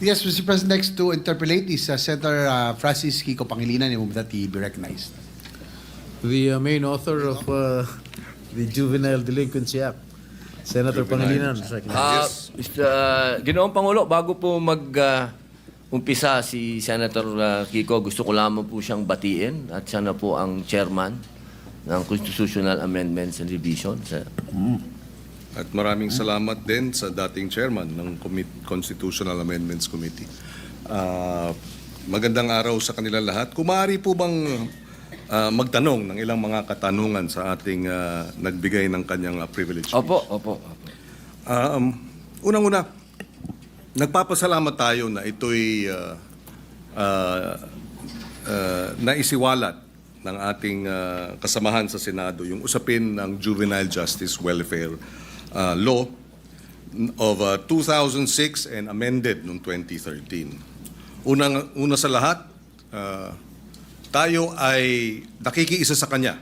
Yes, Mr. President, next to interpolate is Senator Francis Kiko Pangilinan, and that he be recognized. The main author of the Juvenile Delinquency Act, Senator Pangilinan. Ginoong Pangulo, bago po umpisa si Senator Kiko, gusto ko lamang po siyang batiin at siya na po ang chairman ng Constitutional Amendments and Revision. At maraming salamat din sa dating chairman ng Constitutional Amendments Committee. Magandang araw sa kanila lahat. Kung maaari po bang magtanong ng ilang mga katanungan sa ating nagbigay ng kanyang privilege? Opo. Unang-una, nagpapasalamat tayo na ito'y naisiwalat ng ating kasamahan sa Senado, yung usapin ng Juvenile Justice Welfare Law of 2006 and amended noong 2013. Una sa lahat, tayo ay nakikiisa sa kanya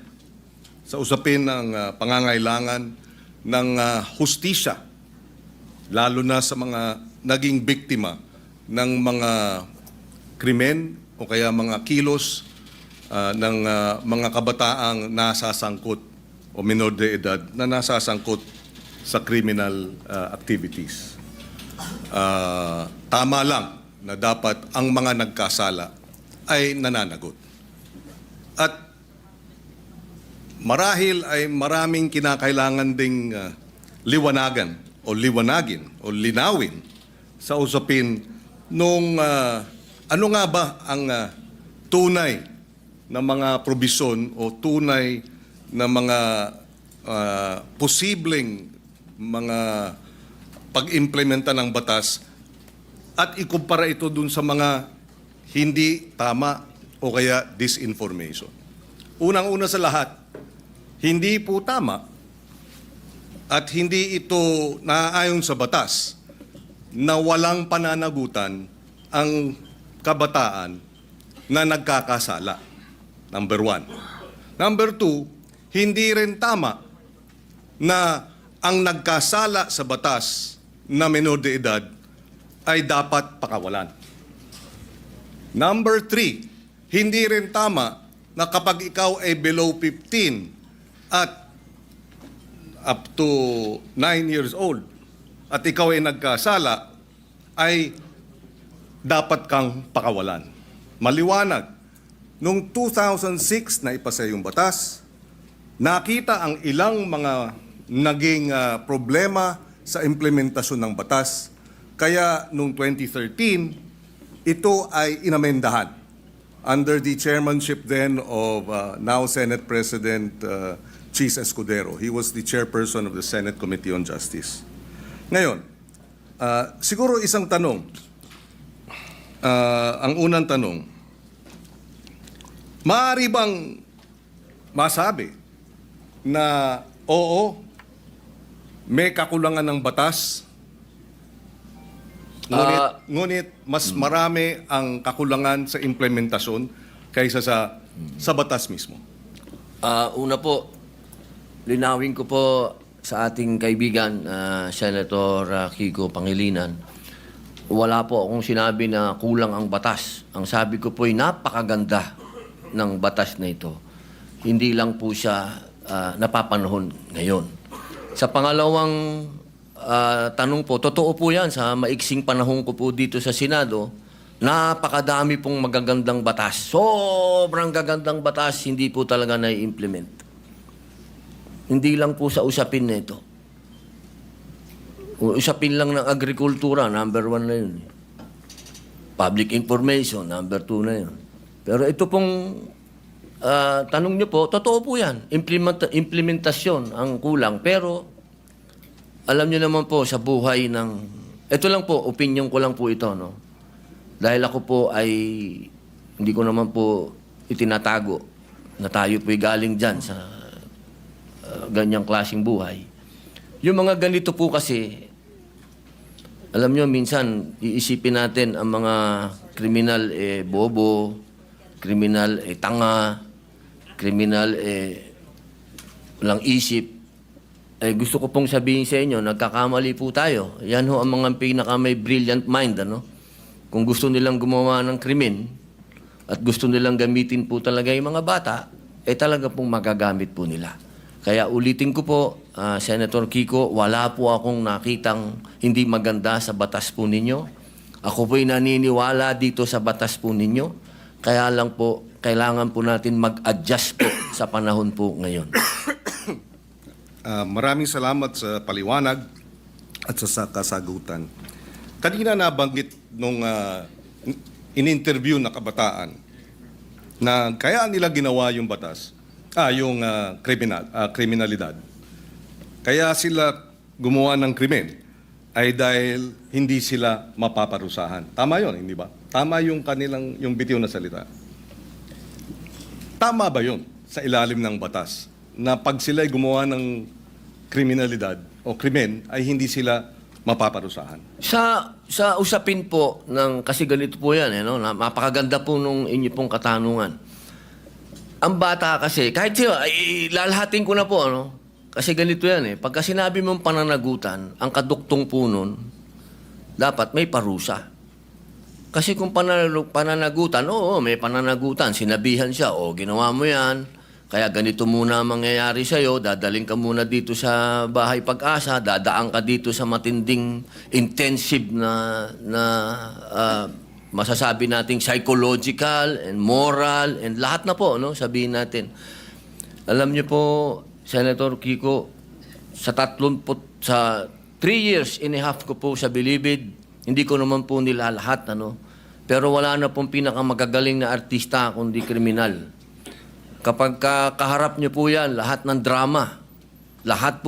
sa usapin ng pangangailangan ng hustisya, lalo na sa mga naging biktima ng mga krimen o kaya mga kilos ng mga kabataang nasasangkot o minor de edad na nasasangkot sa criminal activities. Tama lang na dapat ang mga nagkasala ay nananagot. At marahil ay maraming kinakailangan ding liwanagin o linawin sa usapin nung ano nga ba ang tunay na mga probisyon o tunay na mga posibleng mga pag-implementa ng batas at ikumpara ito dun sa mga hindi tama o kaya disinformation. Unang-una sa lahat, hindi po tama at hindi ito naaayon sa batas na walang pananagutan ang kabataan na nagkakasala. Number 1. Number 2, hindi rin tama na ang nagkasala sa batas na menor de edad ay dapat pakawalan. Number 3, hindi rin tama na kapag ikaw ay below 15 at up to 9 years old at ikaw ay nagkasala, ay dapat kang pakawalan. Maliwanag, noong 2006 na ipasa yung batas, nakita ang ilang mga naging problema sa implementasyon ng batas. Kaya noong 2013, ito ay inamendahan under the chairmanship then of now Senate President Chis Escudero. He was the chairperson of the Senate Committee on Justice. Ngayon, siguro isang tanong. Ang unang tanong, maaari bang masabi na oo, may kakulangan ng batas, ngunit mas marami ang kakulangan sa implementasyon kaysa sa batas mismo? Una po, linawin ko po sa ating kaibigan, Senator Kiko Pangilinan, wala po akong sinabi na kulang ang batas. Ang sabi ko po ay napakaganda ng batas na ito. Hindi lang po siya napapanahon ngayon. Sa pangalawang tanong po, totoo po yan, sa maiksing panahon ko po dito sa Senado, napakadami pong magagandang batas. Sobrang gagandang batas, hindi po talaga na-implement. Hindi lang po sa usapin na ito. Usapin lang ng agrikultura, number 1 na yun. Public information, number 2 na yun. Pero ito pong tanong niyo po, totoo po yan. Implementasyon ang kulang. Pero alam niyo naman po sa buhay ng... Ito lang po, opinion ko lang po ito, no? Dahil ako po ay hindi ko naman po itinatago na tayo po'y galing dyan sa ganyang klaseng buhay. Yung mga ganito po kasi, alam nyo, minsan iisipin natin ang mga kriminal bobo, kriminal tanga, kriminal walang isip. Gusto ko pong sabihin sa inyo, nagkakamali po tayo. Yan ho ang mga pinaka may brilliant mind, ano? kung gusto nilang gumawa ng krimen at gusto nilang gamitin po talaga yung mga bata, talaga pong magagamit po nila. Kaya ulitin ko po, Senator Kiko, wala po akong nakitang hindi maganda sa batas po ninyo. Ako po'y naniniwala dito sa batas po ninyo. Kaya lang po, kailangan po natin mag-adjust po sa panahon po ngayon. Maraming salamat sa paliwanag at sa kasagutan. Kanina nabanggit nung in-interview na kabataan na kaya nila ginawa yung batas, yung kriminalidad. Kaya sila gumawa ng krimen ay dahil hindi sila mapaparusahan. Tama yon, hindi ba? Tama yung yung bitiw na salita. Tama ba yon sa ilalim ng batas na pag sila gumawa ng kriminalidad o krimen ay hindi sila mapaparusahan? Sa usapin po ng kasi ganito po 'yan, napakaganda po nung inyo pong katanungan. Ang bata kasi kahit sila lalahatin ko na po kasi ganito 'yan Pagka sinabi mong pananagutan, ang kaduktong po nun dapat may parusa. Kasi kung pananagutan, may pananagutan, sinabihan siya, ginawa mo 'yan. Kaya ganito muna ang mangyayari sa'yo, dadaling ka muna dito sa Bahay Pag-asa, dadaan ka dito sa matinding intensive na masasabi nating psychological and moral and lahat na po, sabihin natin. Alam niyo po, Senator Kiko, sa 3 years and a half ko po sa Bilibid, hindi ko naman po nila lahat, pero wala na pong pinakamagagaling na artista kundi kriminal. Kapag kaharap niyo po yan, lahat ng drama, lahat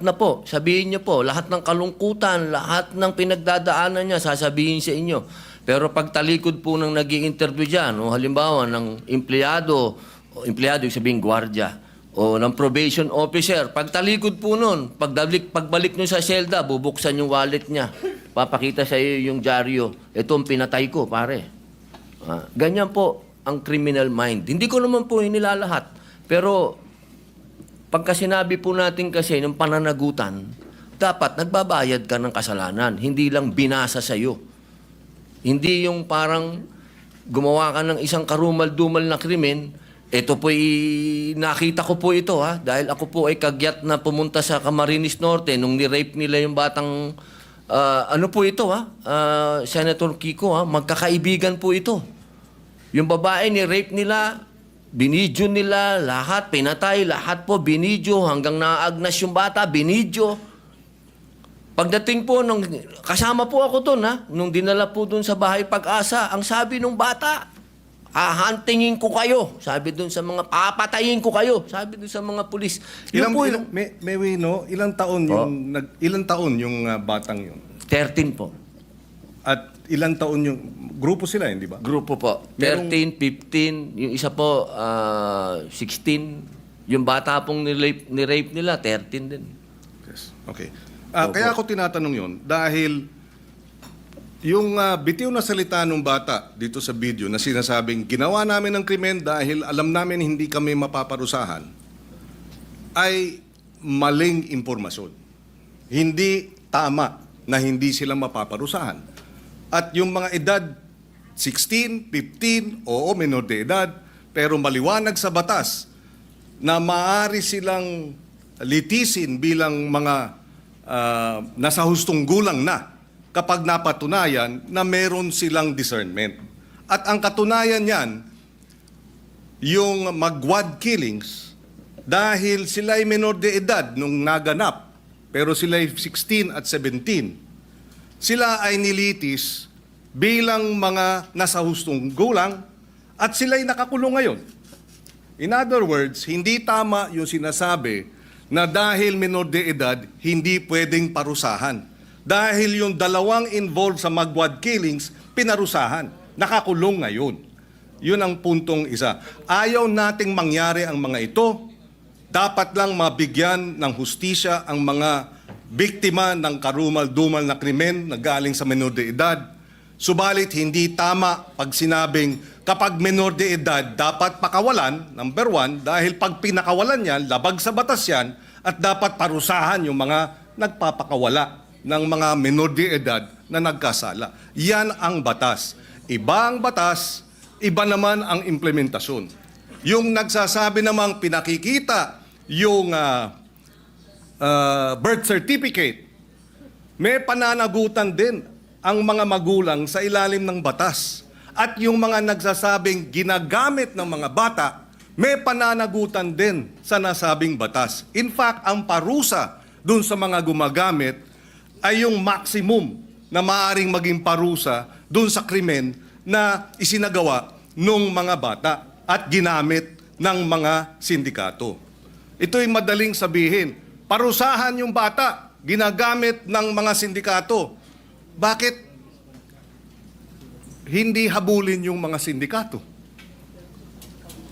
na po, sabihin niyo po, lahat ng kalungkutan, lahat ng pinagdadaanan niya, sasabihin sa inyo. Pero pag talikod po ng nag-i-interview dyan, halimbawa ng empleyado yung sabihin gwardiya, o ng probation officer, pag talikod po nun, pagbalik niyo sa selda, bubuksan yung wallet niya, papakita sa iyo yung dyaryo, ito ang pinatay ko, pare. Ganyan po ang criminal mind. Hindi ko naman po inilalahat. Pero pagka sinabi po natin kasi ng pananagutan, dapat nagbabayad ka ng kasalanan. Hindi lang binasa sa'yo. Hindi yung parang gumawa ka ng isang karumal-dumal na krimen, ito po nakita ko po ito dahil ako po ay kagyat na pumunta sa Camarines Norte nung ni-rape nila yung batang ano po ito Senator Kiko magkakaibigan po ito. Yung babae ni-rape nila, binidyo nila, lahat, pinatay, lahat po, binidyo, hanggang naagnas yung bata, binidyo. Pagdating po, kasama po ako doon, nung dinala po doon sa Bahay Pag-asa, ang sabi nung bata, hahantingin ko kayo. Sabi doon sa mga, papatayin ko kayo. Sabi doon sa mga pulis. Ilang taon yung batang yun? 13 po. At ilang taon yung grupo sila, hindi ba? Grupo po. 13, 15, yung isa po 16. Yung bata pong ni-rape nila, 13 din. Yes. Okay. Kaya ako tinatanong yun dahil yung bitiw na salita ng bata dito sa video na sinasabing ginawa namin ng krimen dahil alam namin hindi kami mapaparusahan ay maling impormasyon. Hindi tama na hindi sila mapaparusahan. At yung mga edad 16, 15, menor de edad, pero maliwanag sa batas na maaari silang litisin bilang mga nasa hustong gulang na kapag napatunayan na meron silang discernment. At ang katunayan niyan, yung magwad killings, dahil sila ay menor de edad nung naganap, pero sila ay 16 at 17, sila ay nilitis bilang mga nasa hustong gulang at sila ay nakakulong ngayon. In other words, hindi tama yung sinasabi na dahil menor de edad, hindi pwedeng parusahan. Dahil yung dalawang involved sa magwad killings, pinarusahan. Nakakulong ngayon. Yun ang puntong isa. Ayaw nating mangyari ang mga ito. Dapat lang mabigyan ng hustisya ang mga biktima ng karumal-dumal na krimen na galing sa menor de edad. Subalit hindi tama pag sinabing kapag menor de edad dapat pakawalan, number 1, dahil pag pinakawalan yan, labag sa batas yan, at dapat parusahan yung mga nagpapakawala ng mga menor de edad na nagkasala. Yan ang batas. Iba ang batas, iba naman ang implementasyon. Yung nagsasabi namang pinakikita yung birth certificate, may pananagutan din ang mga magulang sa ilalim ng batas. At yung mga nagsasabing ginagamit ng mga bata, may pananagutan din sa nasabing batas. In fact, ang parusa dun sa mga gumagamit ay yung maximum na maaaring maging parusa dun sa krimen na isinagawa ng mga bata at ginamit ng mga sindikato. Ito'y madaling sabihin. Parusahan yung bata, ginagamit ng mga sindikato. Bakit hindi habulin yung mga sindikato?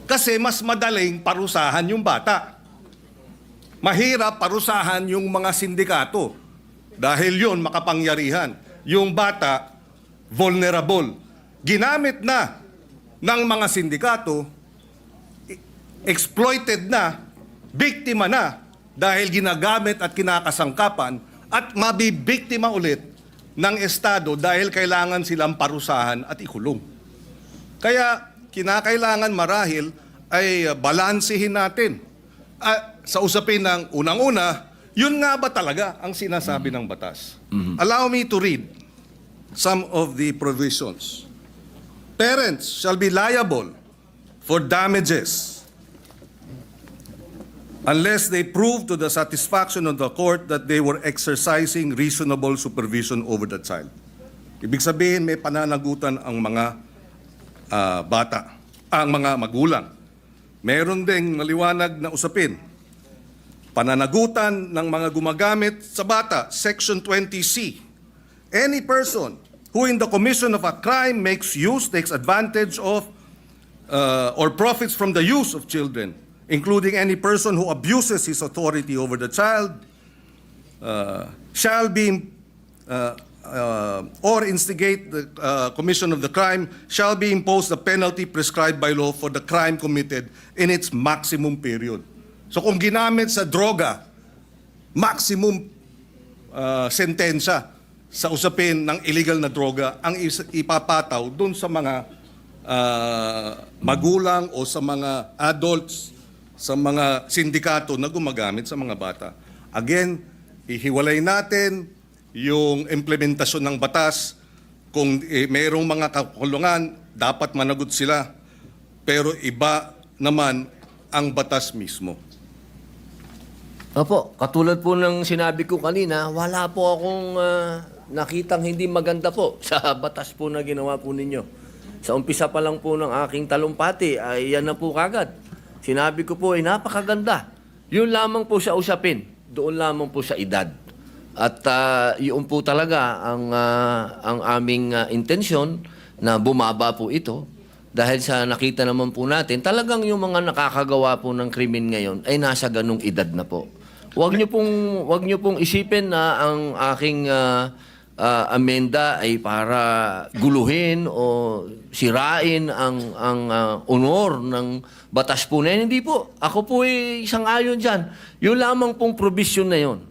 Kasi mas madaling parusahan yung bata. Mahirap parusahan yung mga sindikato. Dahil yun makapangyarihan. Yung bata, vulnerable. Ginamit na ng mga sindikato, exploited na, biktima na, dahil ginagamit at kinakasangkapan, at mabibiktima ulit ng Estado dahil kailangan silang parusahan at ikulong. Kaya kinakailangan marahil ay balansehin natin. Sa usapin ng unang-una, yun nga ba talaga ang sinasabi ng batas? Allow me to read some of the provisions. Parents shall be liable for damages unless they prove to the satisfaction of the court that they were exercising reasonable supervision over the child. Ibig sabihin, may pananagutan ang mga bata, ang mga magulang. Meron ding maliwanag na usapin. Pananagutan ng mga gumagamit sa bata, Section 20C. Any person who in the commission of a crime makes use, takes advantage of, or profits from the use of children, including any person who abuses his authority over the child, shall be, or instigate the commission of the crime, shall be imposed the penalty prescribed by law for the crime committed in its maximum period. So kung ginamit sa droga, maximum sentensya sa usapin ng illegal na droga ang ipapataw dun sa mga magulang o sa mga adults, sa mga sindikato na gumagamit sa mga bata. Again, ihiwalay natin yung implementasyon ng batas. Kung mayroong mga kakulungan, dapat managot sila. Pero iba naman ang batas mismo. Opo, katulad po ng sinabi ko kanina, wala po akong nakitang hindi maganda po sa batas po na ginawa po ninyo. Sa umpisa pa lang po ng aking talumpati, ay yan na po kagad. Sinabi ko po ay napakaganda. Yun lamang po sa usapin, doon lamang po sa edad. At yun po talaga ang aming intensyon na bumaba po ito. Dahil sa nakita naman po natin, talagang yung mga nakakagawa po ng krimen ngayon ay nasa ganung edad na po. Huwag niyo pong isipin na ang aking amenda ay para guluhin o sirain ang honor ng batas po na yun. Hindi po. Ako po ay isang ayon dyan. Yung lamang pong provision na yun.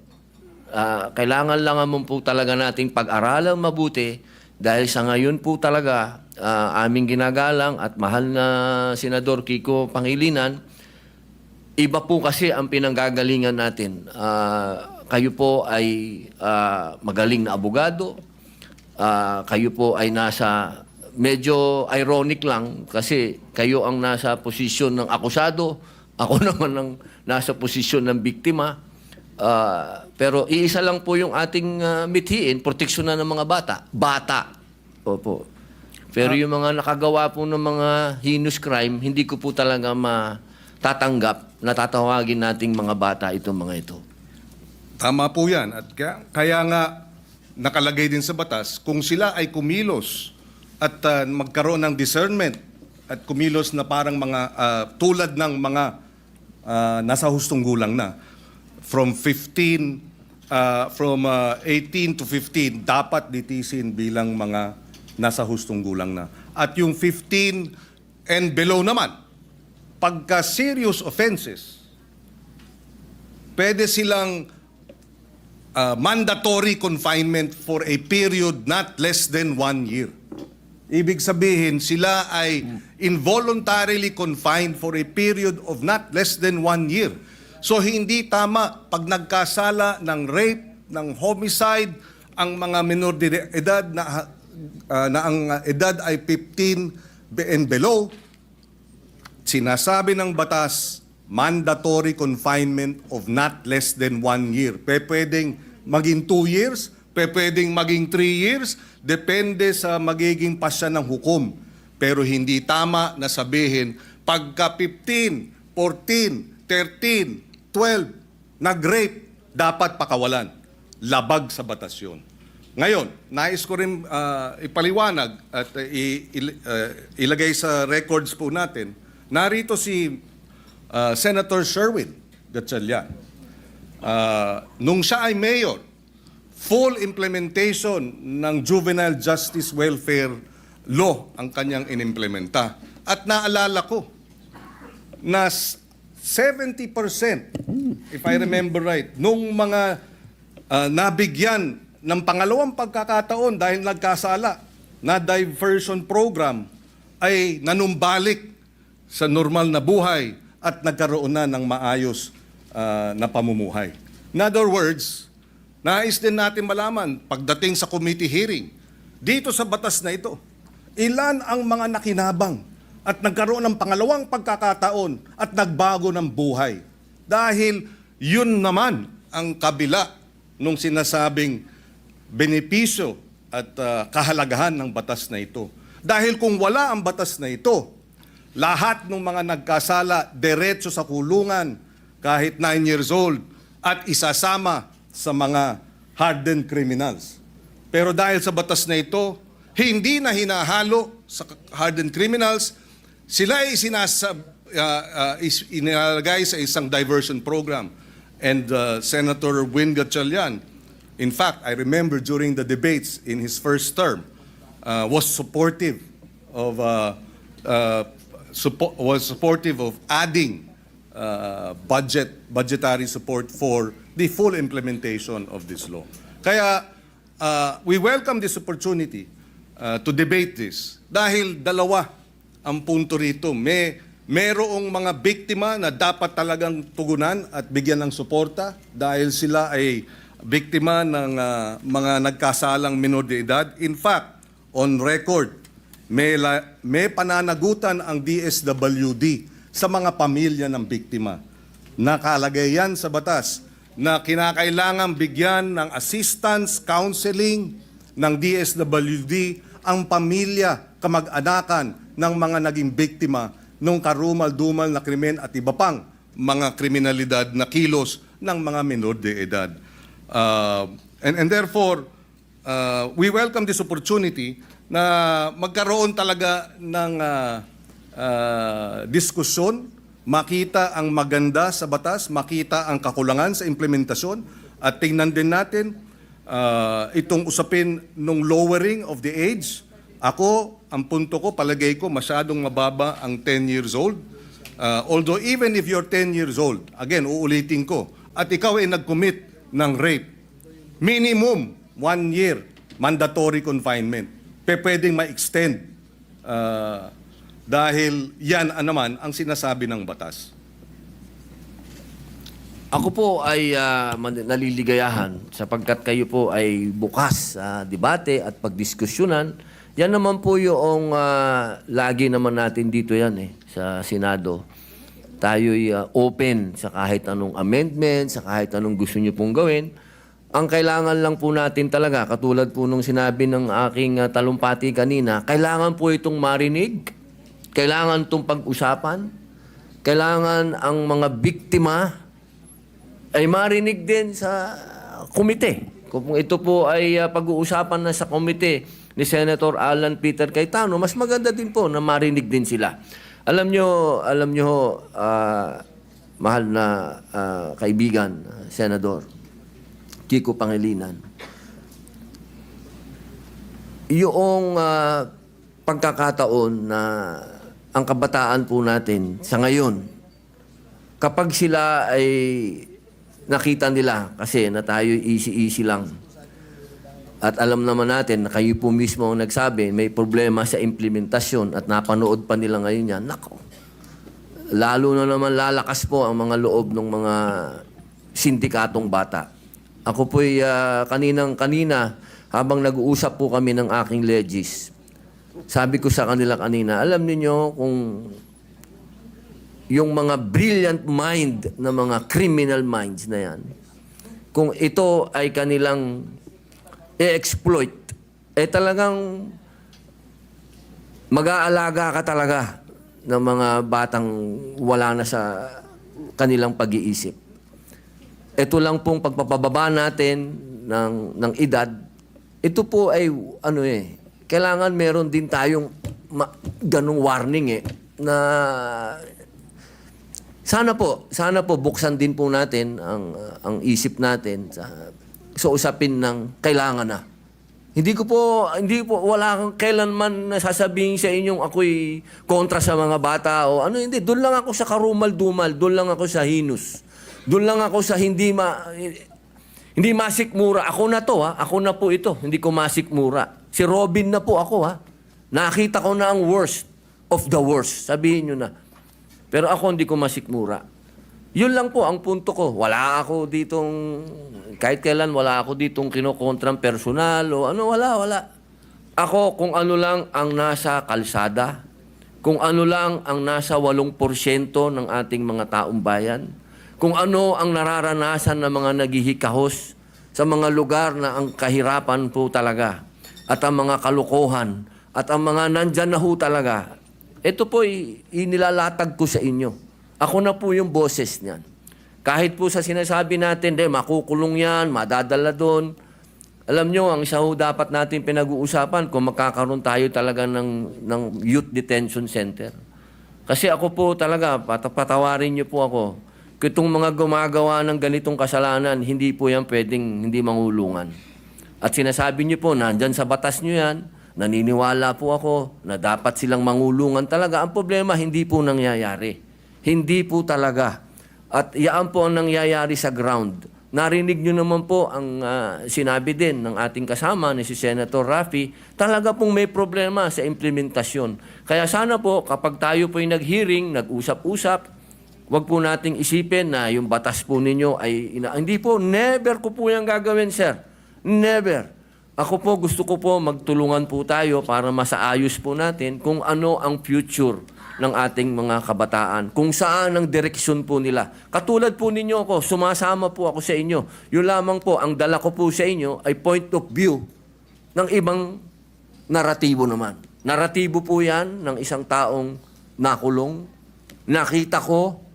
Kailangan lang naman po talaga nating pag-aralan mabuti dahil sa ngayon po talaga aming ginagalang at mahal na Senador Kiko Pangilinan, iba po kasi ang pinanggagalingan natin. Kayo po ay magaling na abogado. Kayo po ay nasa, medyo ironic lang kasi kayo ang nasa posisyon ng akusado. Ako naman ang nasa posisyon ng biktima. Pero iisa lang po yung ating mithiin, proteksyon na ng mga bata. Bata. Opo. Pero yung mga nakagawa po ng mga heinous crime, hindi ko po talaga matatanggap na tatawagin nating mga bata itong mga ito. Tama po yan. At kaya nga nakalagay din sa batas, kung sila ay kumilos at magkaroon ng discernment at kumilos na parang mga tulad ng mga nasa hustong gulang na, from 18 to 15, dapat litisin bilang mga nasa hustong gulang na. At yung 15 and below naman, pagka serious offenses, pwede silang mandatory confinement for a period not less than 1 year. Ibig sabihin, sila ay involuntarily confined for a period of not less than 1 year. So hindi tama pag nagkasala ng rape, ng homicide, ang mga minor de edad na ang edad ay 15 and below, sinasabi ng batas, mandatory confinement of not less than 1 year. Pwedeng maging 2 years, pwedeng maging 3 years, depende sa magiging pasya ng hukom. Pero hindi tama na sabihin, pagka 15, 14, 13, 12, nag-rape, dapat pakawalan. Labag sa batas yun. Ngayon, nais ko rin ipaliwanag at ilagay sa records po natin, narito si Senator Sherwin Gatchalian. Nung siya ay mayor, full implementation ng Juvenile Justice Welfare Law ang kanyang inimplementa. At naalala ko na 70%, if I remember right, nung mga nabigyan ng pangalawang pagkakataon dahil nagkasala na diversion program ay nanumbalik sa normal na buhay at nagkaroon na ng maayos na pamumuhay. In other words, nais din natin malaman pagdating sa committee hearing, dito sa batas na ito, ilan ang mga nakinabang at nagkaroon ng pangalawang pagkakataon at nagbago ng buhay. Dahil yun naman ang kabila nung sinasabing benepisyo at kahalagahan ng batas na ito. Dahil kung wala ang batas na ito, lahat ng mga nagkasala, diretso sa kulungan, kahit 9 years old, at isasama sa mga hardened criminals. Pero dahil sa batas na ito, hindi na hinahalo sa hardened criminals, sila ay inilagay sa isang diversion program. And Senator Win Gatchalian, in fact, I remember during the debates in his first term, was supportive of adding budgetary support for the full implementation of this law. Kaya we welcome this opportunity to debate this dahil dalawa ang punto rito. Merong mga biktima na dapat talagang tugunan at bigyan ng suporta dahil sila ay biktima ng mga nagkasalang minor de edad. In fact, on record, may pananagutan ang DSWD sa mga pamilya ng biktima. Nakalagay yan sa batas na kinakailangan bigyan ng assistance, counseling ng DSWD ang pamilya, kamag-anakan ng mga naging biktima ng karumal-dumal na krimen at iba pang mga kriminalidad na kilos ng mga minor de edad. And therefore, we welcome this opportunity na magkaroon talaga ng diskusyon, makita ang maganda sa batas, makita ang kakulangan sa implementasyon, at tingnan din natin itong usapin ng lowering of the age. Ako, ang punto ko, palagay ko, masyadong mababa ang 10 years old. Although even if you're 10 years old, again, uulitin ko, at ikaw ay nag-commit ng rape, minimum 1 year mandatory confinement. Pwedeng ma-extend dahil yan naman ang sinasabi ng batas. Ako po ay naliligayahan sapagkat kayo po ay bukas sa debate at pagdiskusyonan. Yan naman po yung lagi naman natin dito yan sa Senado. Tayo'y open sa kahit anong amendment, sa kahit anong gusto nyo pong gawin. Ang kailangan lang po natin talaga, katulad po nung sinabi ng aking talumpati kanina, kailangan po itong marinig, kailangan itong pag-usapan, kailangan ang mga biktima ay marinig din sa komite. Kung ito po ay pag-uusapan na sa komite ni Senator Alan Peter Cayetano, mas maganda din po na marinig din sila. Alam nyo, mahal na kaibigan, Senador Kiko Pangilinan, yung pagkakataon na ang kabataan po natin sa ngayon, kapag sila ay nakita nila kasi na tayo easy-easy lang. At alam naman natin na kayo po mismo ang nagsabi, may problema sa implementasyon at napanood pa nila ngayon yan. Nako, lalo na naman lalakas po ang mga loob ng mga sindikatong bata. Ako po'y kanina habang nag-uusap po kami ng aking legis, sabi ko sa kanila kanina, alam niyo kung yung mga brilliant mind na mga criminal minds na yan, kung ito ay kanilang i-exploit, talagang mag-aalaga ka talaga ng mga batang wala na sa kanilang pag-iisip. Ito lang pong pagpapababa natin ng edad, ito po ay kailangan meron din tayong ganung warning na sana po buksan din po natin ang isip natin sa usapin ng kailangan na. Hindi po wala kang kailanman nasasabihin sa inyong ako'y kontra sa mga bata o hindi. Doon lang ako sa karumal-dumal, doon lang ako sa hinus. Doon lang ako sa hindi masikmura. Ako na to, ha? Ako na po ito. Hindi ko masikmura. Si Robin na po ako, ha? Nakita ko na ang worst of the worst. Sabihin nyo na. Pero ako hindi ko masikmura. Yun lang po ang punto ko. Wala ako ditong, kahit kailan wala ako ditong kinokontrang personal o wala. Ako kung ano lang ang nasa kalsada, kung ano lang ang nasa 8% ng ating mga taong bayan, kung ano ang nararanasan ng mga naghihikahos sa mga lugar na ang kahirapan po talaga at ang mga kalukuhan at ang mga nandyan na ho talaga. Ito po inilalatag ko sa inyo. Ako na po yung boses niyan. Kahit po sa sinasabi natin, makukulong yan, madadala doon. Alam nyo, ang isa ho dapat natin pinag-uusapan kung magkakaroon tayo talaga ng youth detention center. Kasi ako po talaga, patawarin nyo po ako. Kung itong mga gumagawa ng ganitong kasalanan, hindi po yan pwedeng hindi mangulungan. At sinasabi nyo po, nandyan sa batas nyo yan, naniniwala po ako na dapat silang mangulungan talaga. Ang problema, hindi po nangyayari. Hindi po talaga. At yaan po ang nangyayari sa ground. Narinig nyo naman po ang sinabi din ng ating kasama ni si Senator Raffy, talaga pong may problema sa implementasyon. Kaya sana po kapag tayo po'y nag-hearing, nag-usap-usap, wag po nating isipin na yung batas po ninyo ay hindi po, never ko po yan gagawin, sir. Never. Ako po, gusto ko po magtulungan po tayo para masaayos po natin kung ano ang future ng ating mga kabataan, kung saan ang direksyon po nila. Katulad po ninyo ako, sumasama po ako sa inyo. Yun lamang po, ang dala ko po sa inyo ay point of view ng ibang naratibo naman. Naratibo po yan ng isang taong nakulong. Nakita ko,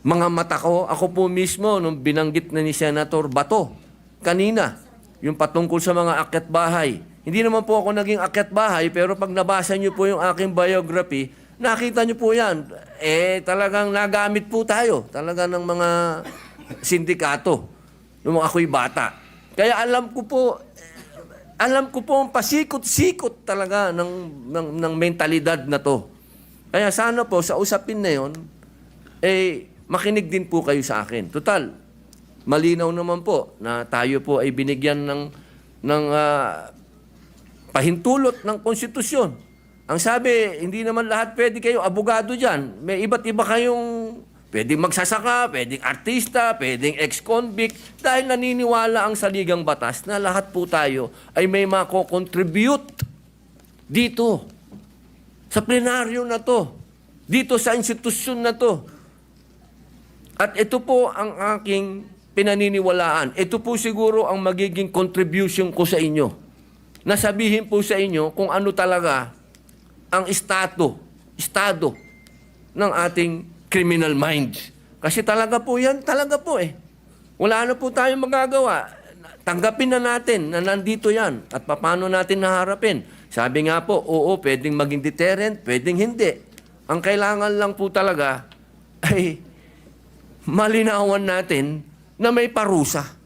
mga mata ko, ako po mismo, nung binanggit na ni Senator Bato, kanina, yung patungkol sa mga akyat bahay. Hindi naman po ako naging akyat bahay, pero pag nabasa niyo po yung aking biography, nakita niyo po yan. Talagang nagamit po tayo. Talaga ng mga sindikato. Nung ako'y bata. Kaya alam ko po ang pasikot-sikot talaga ng mentalidad na to. Kaya sana po, sa usapin na yon, makinig din po kayo sa akin. Total, malinaw naman po na tayo po ay binigyan ng pahintulot ng konstitusyon. Ang sabi, hindi naman lahat pwede kayo abogado dyan. May iba't iba kayong pwedeng magsasaka, pwedeng artista, pwedeng ex-convict. Dahil naniniwala ang saligang batas na lahat po tayo ay may mako-contribute dito. Sa plenaryo na to. Dito sa institusyon na to. At ito po ang aking pinaniniwalaan. Ito po siguro ang magiging contribution ko sa inyo. Nasabihin po sa inyo kung ano talaga ang estado ng ating criminal mind. Kasi talaga po yan, Wala na po tayong magagawa. Tanggapin na natin na nandito yan at paano natin naharapin. Sabi nga po, oo, pwedeng maging deterrent, pwedeng hindi. Ang kailangan lang po talaga ay malinawan natin na may parusa.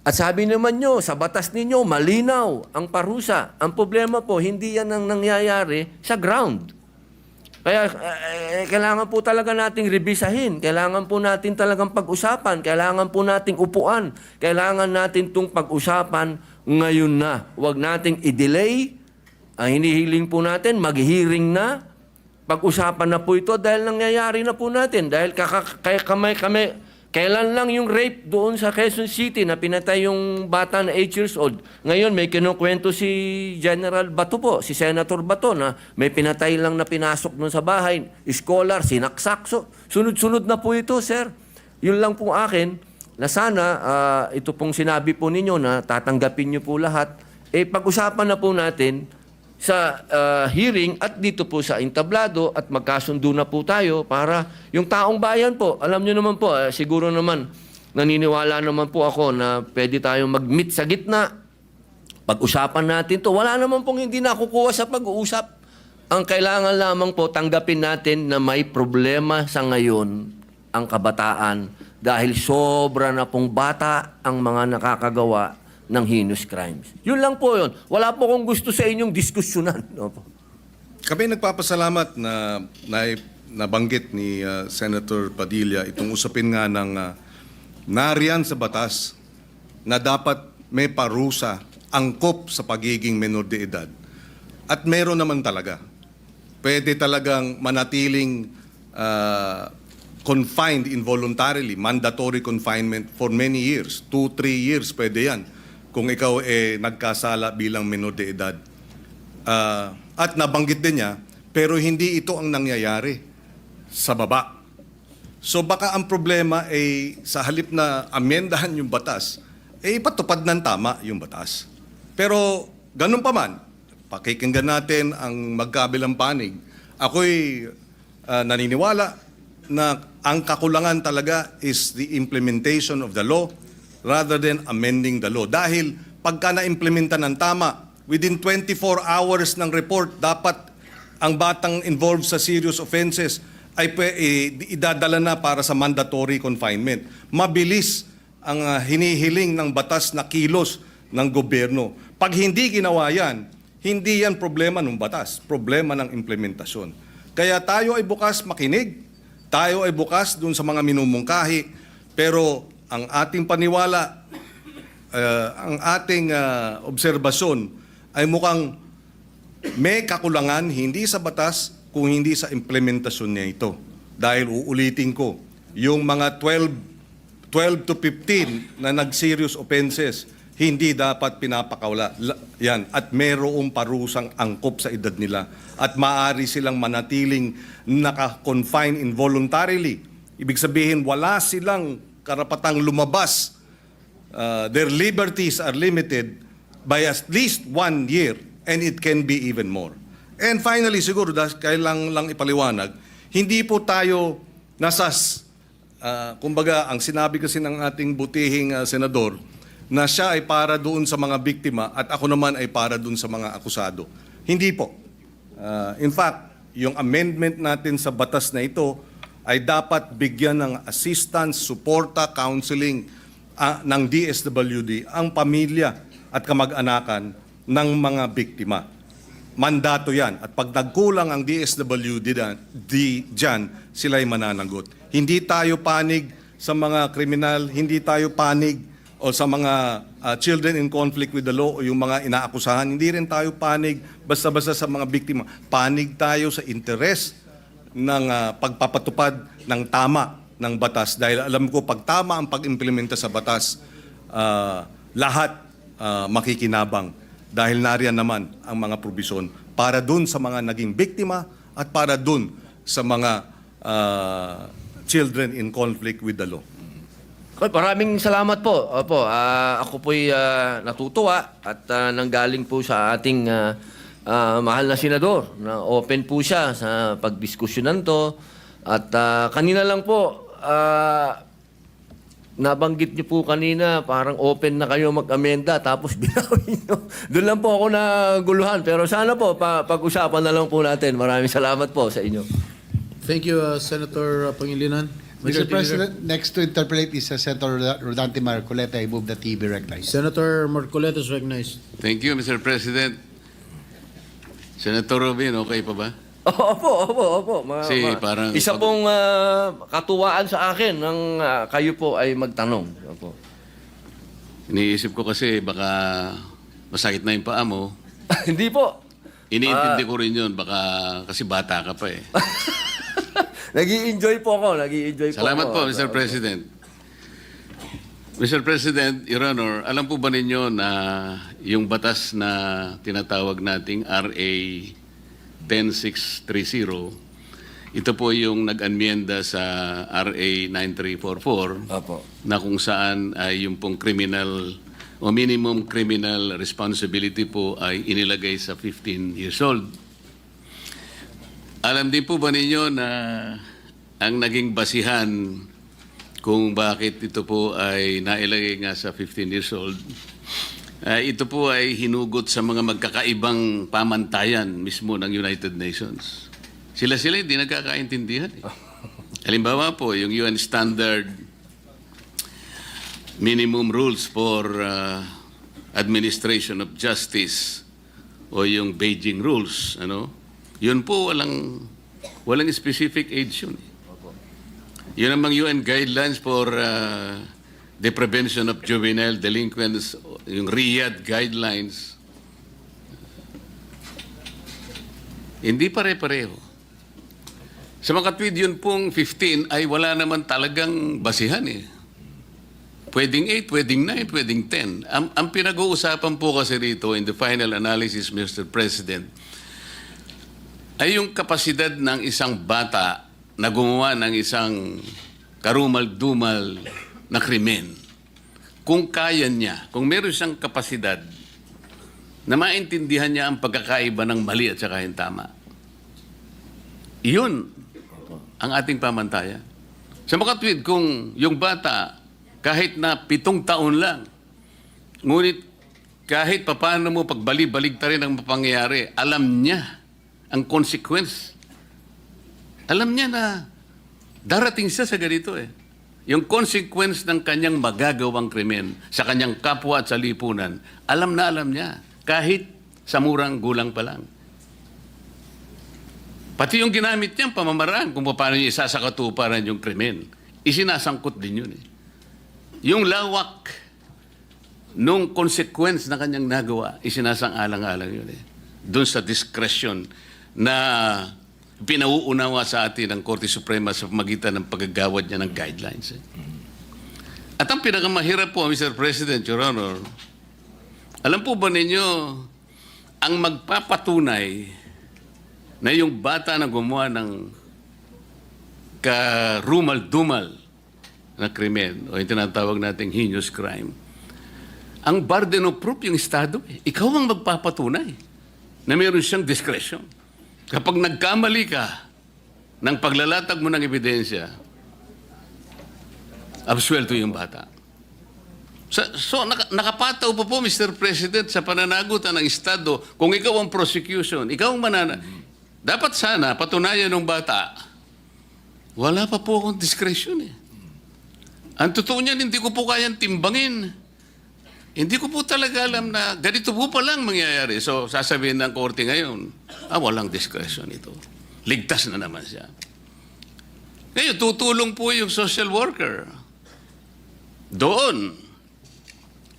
At sabi naman nyo, sa batas ninyo, malinaw ang parusa. Ang problema po, hindi yan ang nangyayari sa ground. Kaya kailangan po talaga nating revisahin. Kailangan po natin talagang pag-usapan. Kailangan po nating upuan. Kailangan natin itong pag-usapan ngayon na. Huwag nating i-delay. Ang hinihiling po natin, mag-hearing na. Pag-usapan na po ito dahil nangyayari na po natin. Dahil kailan lang yung rape doon sa Quezon City na pinatay yung bata na 8 years old. Ngayon may kinukwento si General Bato po, si Senator Bato na may pinatay lang na pinasok doon sa bahay. Scholar, sinaksak. So, sunod-sunod na po ito, sir. Yun lang po akin na sana ito pong sinabi po ninyo na tatanggapin nyo po lahat. Pag-usapan na po natin sa hearing at dito po sa entablado at magkasundo na po tayo para yung taong bayan po, alam nyo naman po, siguro naman naniniwala naman po ako na pwede tayong mag-meet sa gitna. Pag-usapan natin to. Wala naman pong hindi nakukuha sa pag-uusap. Ang kailangan lamang po tanggapin natin na may problema sa ngayon ang kabataan dahil sobra na pong bata ang mga nakakagawa ng heinous crimes. Yun lang po yun. Wala po akong gusto sa inyong diskusyonan. Opo. Kami nagpapasalamat na nabanggit ni Senator Padilla itong usapin nga ng nariyan sa batas na dapat may parusa, angkop sa pagiging menor de edad. At meron naman talaga. Pwede talagang manatiling confined involuntarily, mandatory confinement for many years. 2-3 years pwede yan kung ikaw nagkasala bilang menor de edad. At nabanggit din niya, pero hindi ito ang nangyayari sa baba. So baka ang problema ay sa halip na amendahan yung batas, ipatupad ng tama yung batas. Pero ganun pa man, pakikinggan natin ang magkabilang panig. Ako'y naniniwala na ang kakulangan talaga is the implementation of the law rather than amending the law. Dahil pagka na-implementa ng tama, within 24 hours ng report, dapat ang batang involved sa serious offenses ay idadala na para sa mandatory confinement. Mabilis ang hinihiling ng batas na kilos ng gobyerno. Pag hindi ginawa yan, hindi yan problema ng batas, problema ng implementasyon. Kaya tayo ay bukas makinig, tayo ay bukas dun sa mga minumungkahi, pero ang ating paniwala, ang ating obserbasyon ay mukhang may kakulangan hindi sa batas kung hindi sa implementasyon niya ito. Dahil uulitin ko, yung mga 12 to 15 na nag-serious offenses, hindi dapat pinapakawala. Yan. At mayroong parusang angkop sa edad nila. At maaari silang manatiling naka-confine involuntarily. Ibig sabihin, wala silang karapatang lumabas. Their liberties are limited by at least 1 year and it can be even more. And finally, siguro, kailangan lang ipaliwanag, hindi po tayo kumbaga, ang sinabi kasi ng ating butihing senador, na siya ay para doon sa mga biktima at ako naman ay para doon sa mga akusado. Hindi po. In fact, yung amendment natin sa batas na ito ay dapat bigyan ng assistance, suporta, counseling ng DSWD ang pamilya at kamag-anakan ng mga biktima. Mandato yan. At pag nagkulang ang DSWD dyan, sila'y mananagot. Hindi tayo panig sa mga kriminal, hindi tayo panig o sa mga children in conflict with the law o yung mga inaakusahan. Hindi rin tayo panig basta-basta sa mga biktima. Panig tayo sa interes ng pagpapatupad ng tama ng batas. Dahil alam ko, pag tama ang pag-implementa sa batas, lahat makikinabang. Dahil nariyan naman ang mga probisyon para dun sa mga naging biktima at para dun sa mga children in conflict with the law. Maraming salamat po. Opo, ako po'y natutuwa at nanggaling po sa ating mahal na senador na open po siya sa pagdiskusyonan to. At kanina lang po, nabanggit niyo po kanina, parang open na kayo mag-amenda tapos binawin niyo. Doon lang po ako naguluhan. Pero sana po, pag-usapan na lang po natin. Maraming salamat po sa inyo. Thank you, Senator Pangilinan. Mr. President, next to interpolate is Senator Rodante Marcoleta. I move that he be recognized. Senator Marcoleta is recognized. Thank you, Mr. President. Senator Robin, okay pa ba? Opo. Parang- Isa pong katuwaan sa akin ng kayo po ay magtanong. Opo. Iniisip ko kasi baka masakit na yung paa mo. Hindi po. Iniintindi ko rin yun. Baka kasi bata ka pa eh. Nag-i-enjoy po ako. Salamat po, Mr. President. Mr. President, Your Honor, alam po ba ninyo na yung batas na tinatawag nating RA 10630, ito po yung nag-anmienda sa RA 9344 Opo. na kung saan ay yung pong criminal o minimum criminal responsibility po ay inilagay sa 15 years old. Alam din po ba ninyo na ang naging basihan kung bakit ito po ay nailagay nga sa 15 years old, ito po ay hinugot sa mga magkakaibang pamantayan mismo ng United Nations. Sila hindi nagkakaintindihan. Halimbawa po, yung UN Standard Minimum Rules for Administration of Justice o yung Beijing Rules, yun po walang specific age yun. Yun namang UN Guidelines for the Prevention of Juvenile Delinquents, yung Riyadh Guidelines, hindi pare-pareho. Sa mga tweet yun pong 15 ay wala naman talagang basihan eh. Pwedeng 8, pwedeng 9, pwedeng 10. Ang pinag-uusapan po kasi rito in the final analysis, Mr. President, ay yung kapasidad ng isang bata na gumawa ng isang karumal-dumal na krimen. Kung kaya niya, kung meron siyang kapasidad na maintindihan niya ang pagkakaiba ng mali at saka yung tama. Iyon ang ating pamantayan. Sa mga tweet, kung yung bata kahit na 7 taon lang, ngunit kahit papaano mo pagbali-balig ta rin ang mapangyayari, alam niya ang consequence. Alam niya na darating siya sa ganito eh. Yung consequence ng kanyang magagawang krimen sa kanyang kapwa at sa lipunan, alam na alam niya, kahit sa murang gulang pa lang. Pati yung ginamit niyang pamamaraan kung paano niya isasakatuparan yung krimen, isinasangkot din yun eh. Yung lawak nung consequence na kanyang nagawa, isinasang-alang-alang yun eh. Doon sa discretion na pinauunawa sa atin ng Korte Suprema sa pamagitan ng paggagawad niya ng guidelines. Eh. At ang pinakamahirap po, Mr. President, Your Honor, alam po ba ninyo, ang magpapatunay na yung bata na gumawa ng karumal-dumal na krimen o yung tinatawag nating heinous crime, ang burden of proof yung Estado. Ikaw ang magpapatunay na mayroon siyang discretion. Kapag nagkamali ka ng paglalatag mo ng ebidensya, absuelto yung bata. So nakapataw po, Mr. President, sa pananagutan ng Estado, kung ikaw ang prosecution, ikaw ang dapat sana patunayan ng bata, wala pa po akong discretion eh. Ang totoo niyan, hindi ko po kayang timbangin. Hindi ko po talaga alam na ganito po palang mangyayari. So, sasabihin ng korte ngayon, walang discretion ito. Ligtas na naman siya. Ngayon, tutulong po yung social worker. Doon,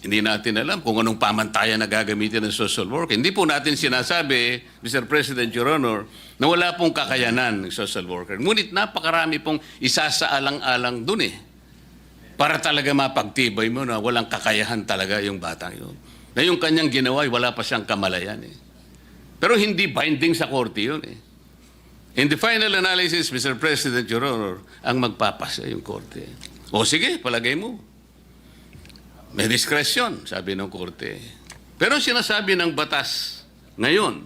hindi natin alam kung anong pamantayan na gagamitin ng social worker. Hindi po natin sinasabi, Mr. President, Your Honor, na wala pong kakayanan ng social worker. Ngunit napakarami pong isasaalang-alang dun eh. Para talaga mapagtibay mo na walang kakayahan talaga yung batang yun. Na yung kanyang ginawa, wala pa siyang kamalayan eh. Pero hindi binding sa korte yun eh. In the final analysis, Mr. President, Your Honor, ang magpapasa yung korte. O sige, palagay mo. May discretion, sabi ng korte. Pero sinasabi ng batas ngayon,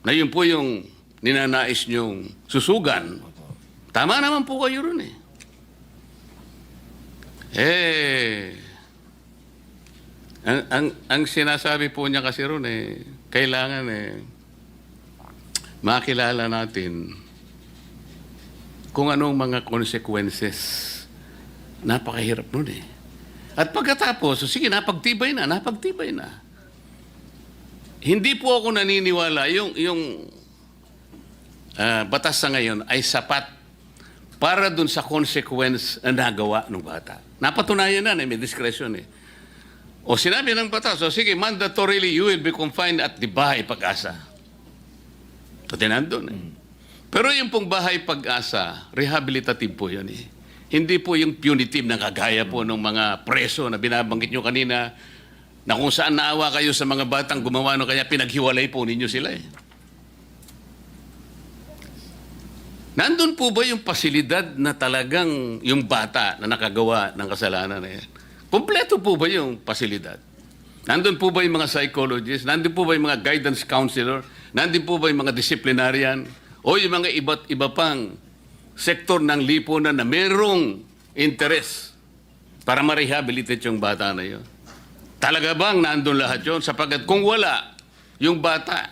na yun po yung ninanais niyong susugan, tama naman po kayo ron eh. Ang sinasabi po niya kasi ron kailangan makilala natin kung anong mga consequences. Napakahirap nun eh. At pagkatapos, sige, napagtibay na. Hindi po ako naniniwala yung batas sa ngayon ay sapat para dun sa consequence na nagawa ng bata. Napatunayan na, may discretion eh. O sinabi ng batas, o sige, mandatorily you will be confined at the Bahay Pag-asa. So tinandun eh. Pero yung pong Bahay Pag-asa, rehabilitative po yun eh. Hindi po yung punitive na kagaya po ng mga preso na binabanggit nyo kanina, na kung saan naawa kayo sa mga batang gumawa no, kaya pinaghiwalay po ninyo sila eh. Nandun po ba yung pasilidad na talagang yung bata na nakagawa ng kasalanan na yan? Kompleto po ba yung pasilidad? Nandun po ba yung mga psychologists? Nandun po ba yung mga guidance counselor? Nandun po ba yung mga disciplinarian? O yung mga iba't iba pang sektor ng lipunan na merong interest para ma-rehabilitate yung bata na yun? Talaga bang nandun lahat yun? Sapagkat kung wala, yung bata,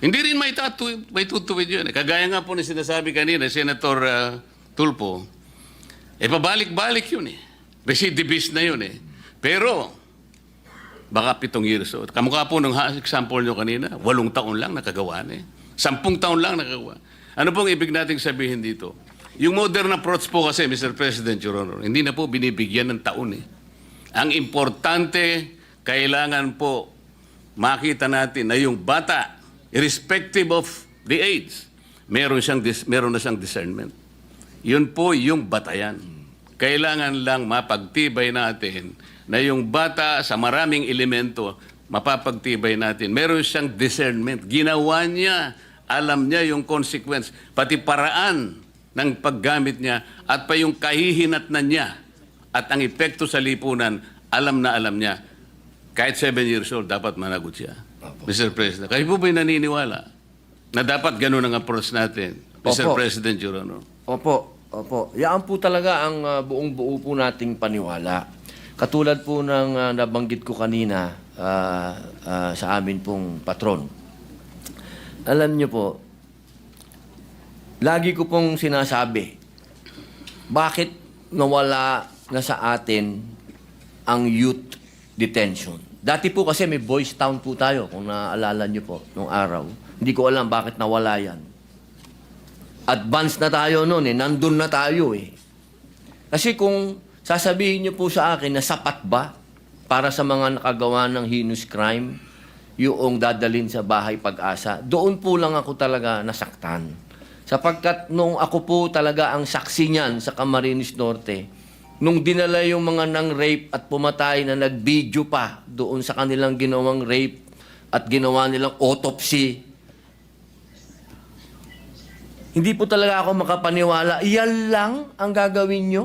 hindi rin may tutuwid yun. Kagaya nga po na sinasabi kanina, Senator Tulfo, pabalik-balik yun eh. Recidivist na yun eh. Pero, baka 7 years old. Kamukha po nung example nyo kanina, 8 taon lang nakagawa na eh. 10 taon lang nakagawa. Ano pong ibig nating sabihin dito? Yung modern approach po kasi, Mr. President, Your Honor, hindi na po binibigyan ng taon eh. Ang importante, kailangan po makita natin na yung bata, irrespective of the age, meron na siyang discernment. Yun po yung batayan. Kailangan lang mapagtibay natin na yung bata sa maraming elemento, mapapagtibay natin. Meron siyang discernment. Ginawa niya, alam niya yung consequence, pati paraan ng paggamit niya at pa yung kahihinatnan niya at ang epekto sa lipunan, alam niya. Kahit 7 years old, dapat managot siya. Mr. President, kayo po ba'y naniniwala na dapat ganun ang approach natin? Mr. Opo. President, Your Honor. Opo. Yan po talaga ang buong-buo po nating paniwala. Katulad po ng nabanggit ko kanina sa amin pong patron. Alam niyo po, lagi ko pong sinasabi, bakit nawala na sa atin ang youth detention? Dati po kasi may Boys Town po tayo, kung naaalala niyo po, nung araw. Hindi ko alam bakit nawala yan. Advance na tayo noon eh, nandun na tayo eh. Kasi kung sasabihin niyo po sa akin na sapat ba para sa mga nakagawa ng heinous crime, yung dadalhin sa Bahay Pag-asa, doon po lang ako talaga nasaktan. Sapagkat nung ako po talaga ang saksi niyan sa Camarines Norte, nung dinala yung mga nang-rape at pumatay na nag-video pa doon sa kanilang ginawang rape at ginawa nilang autopsy, hindi po talaga ako makapaniwala. Iyan lang ang gagawin nyo?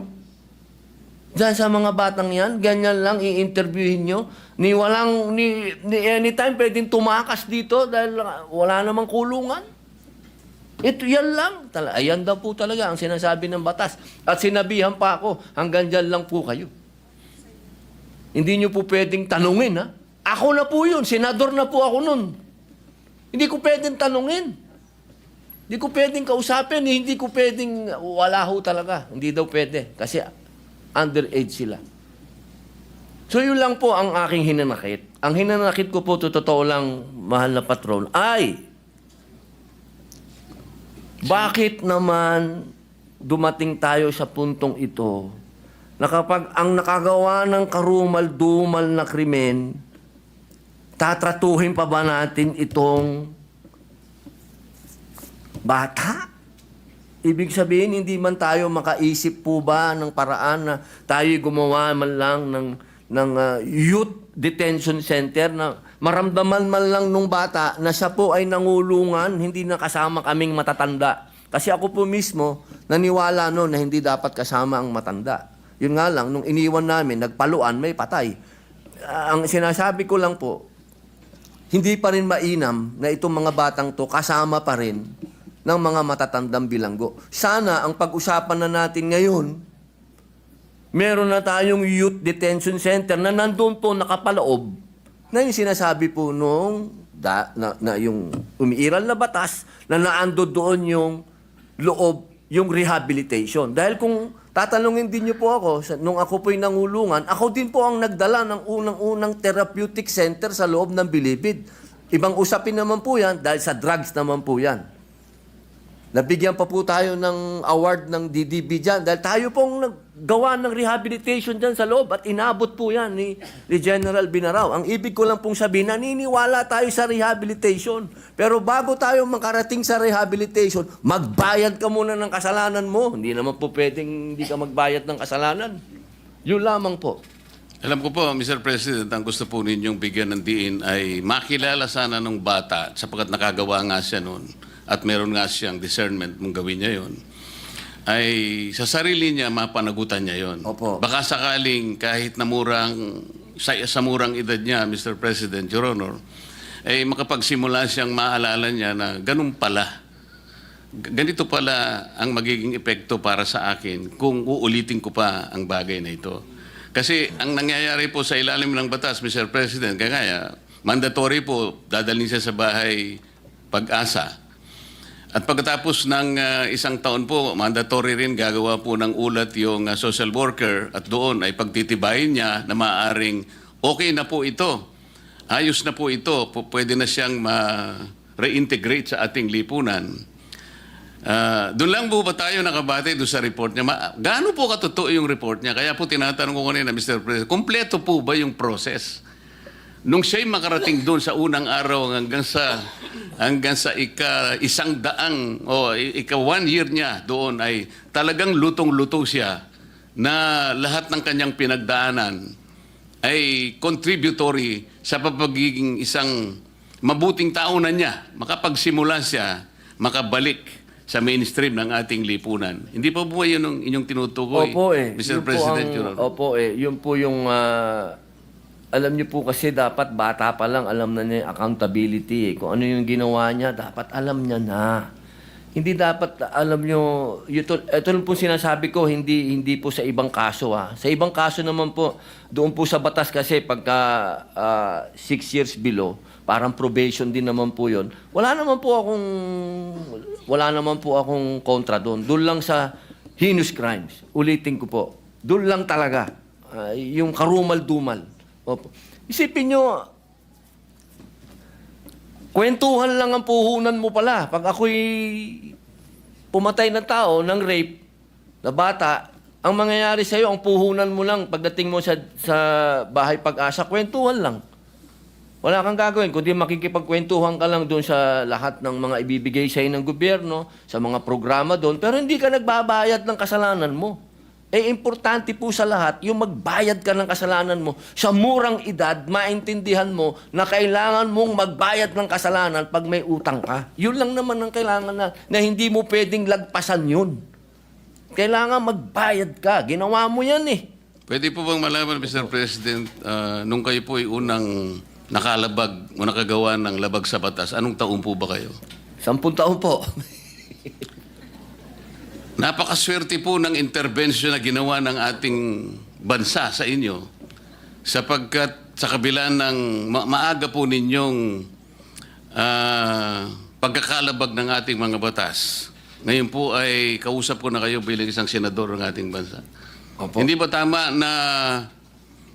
Diyan sa mga batang yan, ganyan lang i-interviewin nyo? Ni anytime pwedeng tumakas dito dahil wala namang kulungan? Yan lang. Ayan daw po talaga ang sinasabi ng batas. At sinabihan pa ako, hanggang dyan lang po kayo. Hindi nyo po pwedeng tanungin, ha? Ako na po yun. Senador na po ako nun. Hindi ko pwedeng tanungin. Hindi ko pwedeng kausapin. Hindi ko pwedeng, wala ho talaga. Hindi daw pwede. Kasi underage sila. So yun lang po ang aking hinanakit. Ang hinanakit ko po, totoo lang, mahal na patron, ay bakit naman dumating tayo sa puntong ito na kapag ang nakagawa ng karumal-dumal na krimen, tatratuhin pa ba natin itong bata? Ibig sabihin, hindi man tayo makaisip po ba ng paraan na tayo gumawa man lang ng youth detention center na maramdaman man lang nung bata na siya po ay nangulungan, hindi na kasama kaming matatanda. Kasi ako po mismo, naniwala no na hindi dapat kasama ang matanda. Yun nga lang, nung iniwan namin, nagpaluan, may patay. Ang sinasabi ko lang po, hindi pa rin mainam na itong mga batang to kasama pa rin ng mga matatandang bilanggo. Sana ang pag-usapan na natin ngayon, meron na tayong youth detention center na nandun po nakapaloob na yung sinasabi po nung na yung umiiral na batas na naando doon yung loob, yung rehabilitation. Dahil kung tatanungin din niyo po ako, nung ako po'y nangulungan, ako din po ang nagdala ng unang-unang therapeutic center sa loob ng Bilibid. Ibang usapin naman po yan dahil sa drugs naman po yan. Nabigyan pa po tayo ng award ng DDB dyan dahil tayo pong naggawa ng rehabilitation dyan sa loob at inabot po yan ni General Binarao. Ang ibig ko lang pong sabihin, naniniwala tayo sa rehabilitation. Pero bago tayo makarating sa rehabilitation, magbayad ka muna ng kasalanan mo. Hindi naman po pwedeng hindi ka magbayad ng kasalanan. Yun lamang po. Alam ko po, Mr. President, ang gusto po ninyong bigyan ng diin ay makilala sana ng bata sapagkat nakagawa nga siya noon at meron nga siyang discernment mong gawin niya yon, ay sa sarili niya mapanagutan niya yon. Opo. Baka sakaling kahit na sa murang edad niya, Mr. President, Your Honor, ay makapagsimula siyang maalala niya na ganun pala. Ganito pala ang magiging epekto para sa akin kung uulitin ko pa ang bagay na ito. Kasi ang nangyayari po sa ilalim ng batas, Mr. President, kaya mandatory po, dadalhin siya sa bahay Pag-asa. At pagkatapos ng isang taon po, mandatory rin gagawa po ng ulat yung social worker at doon ay pagtitibayin niya na maaaring okay na po ito, ayos na po ito, pwede na siyang ma-reintegrate sa ating lipunan. Doon lang po ba tayo nakabate doon sa report niya? Gaano po katotoo yung report niya? Kaya po tinatanong ko kanina, Mr. President, kumpleto po ba yung process? Nung siya'y makarating doon sa unang araw hanggang sa ika-100 o ika-1 year niya doon ay talagang lutong-luto siya na lahat ng kanyang pinagdaanan ay contributory sa pagiging isang mabuting tao na niya. Makapagsimula siya, makabalik sa mainstream ng ating lipunan. Hindi pa po yun ang inyong tinutukoy, Opo Mr. Yun po President? Yun po yung... alam niyo po kasi dapat bata pa lang alam na niya yung accountability. Kung ano yung ginawa niya, dapat alam niya na. Hindi dapat alam niyo, ito lang po sinasabi ko, hindi po sa ibang kaso. Sa ibang kaso naman po, doon po sa batas kasi pagka 6 years below, parang probation din naman po yun. Wala naman po akong kontra doon. Doon lang sa heinous crimes. Ulitin ko po. Doon lang talaga. Yung karumal-dumal. Opo. Isipin nyo, kwentuhan lang ang puhunan mo pala. Pag ako'y pumatay na tao ng rape, na bata, ang mangyayari sa'yo, ang puhunan mo lang pagdating mo sa bahay Pag-asa, kwentuhan lang. Wala kang gagawin, kundi makikipagkwentuhan ka lang doon sa lahat ng mga ibibigay sa'yo ng gobyerno, sa mga programa doon, pero hindi ka nagbabayad ng kasalanan mo. Importante po sa lahat, yung magbayad ka ng kasalanan mo, sa murang edad, maintindihan mo na kailangan mong magbayad ng kasalanan pag may utang ka. Yun lang naman ang kailangan na hindi mo pwedeng lagpasan yun. Kailangan magbayad ka. Ginawa mo yan eh. Pwede po bang malaman, Mr. President, nung kayo po ay unang nakalabag o nakagawa ng labag sa batas, anong taon po ba kayo? 10 taon po. Napakaswerte po ng intervention na ginawa ng ating bansa sa inyo sapagkat sa kabila ng maaga po ninyong pagkakalabag ng ating mga batas. Ngayon po ay kausap ko na kayo bilang isang senador ng ating bansa. Opo. Hindi ba tama na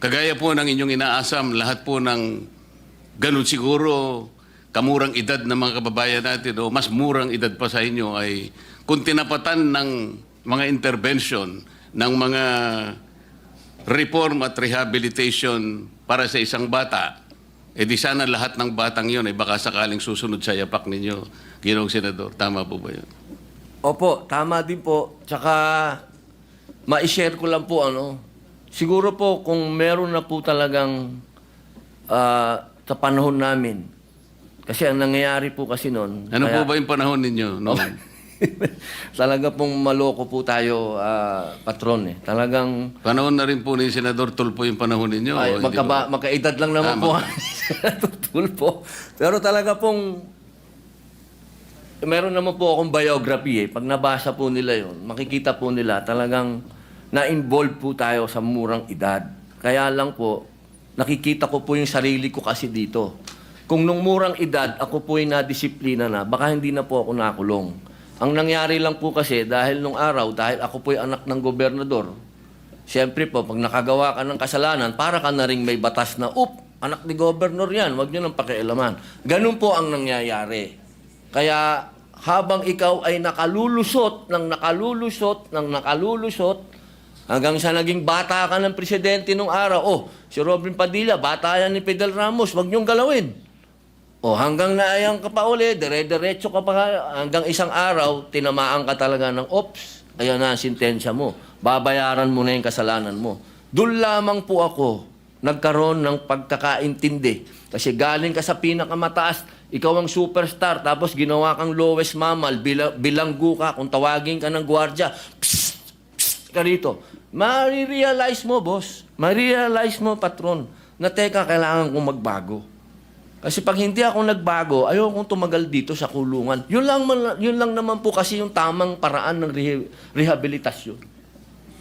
kagaya po ng inyong inaasam, lahat po ng ganun siguro kamurang edad ng mga kababayan natin o mas murang edad pa sa inyo ay kung tinapatan ng mga intervention ng mga reform at rehabilitation para sa isang bata, di sana lahat ng batang yun ay baka sakaling susunod sa yapak ninyo, Ginoong Senador. Tama po ba yun? Opo, tama din po. Tsaka, ma-share ko lang po, siguro po kung meron na po talagang sa panahon namin, kasi ang nangyayari po kasi noon... Ano po ba yung panahon ninyo noon? Talaga pong maloko po tayo, patron eh. Talagang... Panahon na rin po ni Senador Tulfo yung panahon ninyo? Ay, o hindi ba? magkaedad lang naman po Senator Tulfo. Pero talaga pong... Meron naman po akong biography eh. Pag nabasa po nila yon, makikita po nila talagang na-involve po tayo sa murang edad. Kaya lang po, nakikita ko po yung sarili ko kasi dito. Kung nung murang edad, ako po ay nadisiplina na, baka hindi na po ako nakulong. Ang nangyari lang po kasi, dahil nung araw, dahil ako po ay anak ng gobernador, siyempre po, pag nakagawa ka ng kasalanan, para ka na rin may batas na, anak ni gobernador yan, wag nyo nang pakialaman. Ganun po ang nangyayari. Kaya habang ikaw ay nakalulusot hanggang sa naging bata ka ng presidente nung araw. Oh, si Robin Padilla, bata yan ni Fidel Ramos, wag niyong galawin. Oh, hanggang naayang ka pa uli, dire-diretso ka pa, hanggang isang araw, tinamaan ka talaga ng ops. Ayan na ang sintensya mo. Babayaran mo na yung kasalanan mo. Doon lamang po ako nagkaroon ng pagkakaintindi. Kasi galing ka sa pinakamataas, ikaw ang superstar, tapos ginawa kang lowest mammal, bilanggo ka, kung tawagin ka ng gwardya, psst, psst ka rito. Marirealize mo, boss. Marirealize mo, patron, na teka, kailangan kong magbago. Kasi pag hindi ako nagbago, ayaw kong tumagal dito sa kulungan. Yun lang naman po kasi yung tamang paraan ng rehabilitasyon.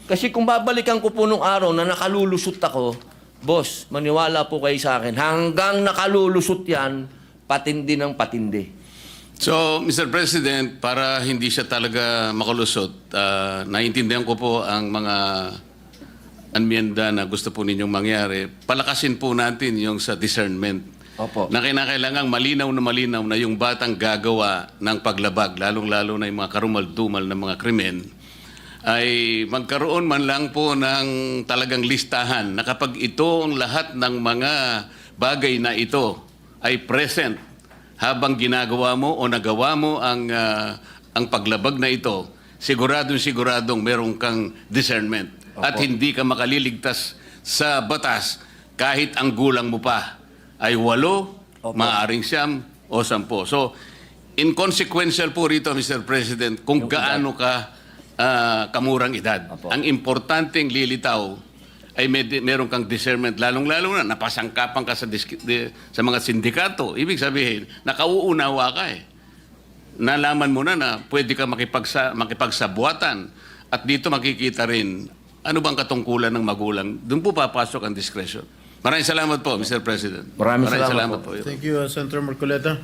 Kasi kung babalikan ko po nung araw na nakalulusot ako, boss, maniwala po kayo sa akin, hanggang nakalulusot yan, patindi ng patindi. So, Mr. President, para hindi siya talaga makalusot, naiintindihan ko po ang mga anmiyenda na gusto po ninyong mangyari. Palakasin po natin yung sa discernment. Opo. Na kinakailangang malinaw na yung batang gagawa ng paglabag, lalong-lalo na yung mga karumal-dumal na mga krimen, ay magkaroon man lang po ng talagang listahan na kapag ito ang lahat ng mga bagay na ito ay present habang ginagawa mo o nagawa mo ang paglabag na ito, siguradong merong kang discernment. Opo. At hindi ka makaliligtas sa batas kahit ang gulang mo pa ay 8, Opo. maaaring 9 o 10. So, inconsequential po rito, Mr. President, kung Yung gaano ka kamurang edad. Opo. Ang importanteng lilitaw ay meron kang discernment, lalong-lalo na napasangkapan ka sa mga sindikato. Ibig sabihin, nakauunawa ka eh. Nalaman mo na pwede ka makipagsabuatan. At dito makikita rin, ano bang katungkulan ng magulang? Doon po papasok ang discretion. Maraming salamat po, Mr. President. Maraming salamat po. Thank you, Senator Marcoleta.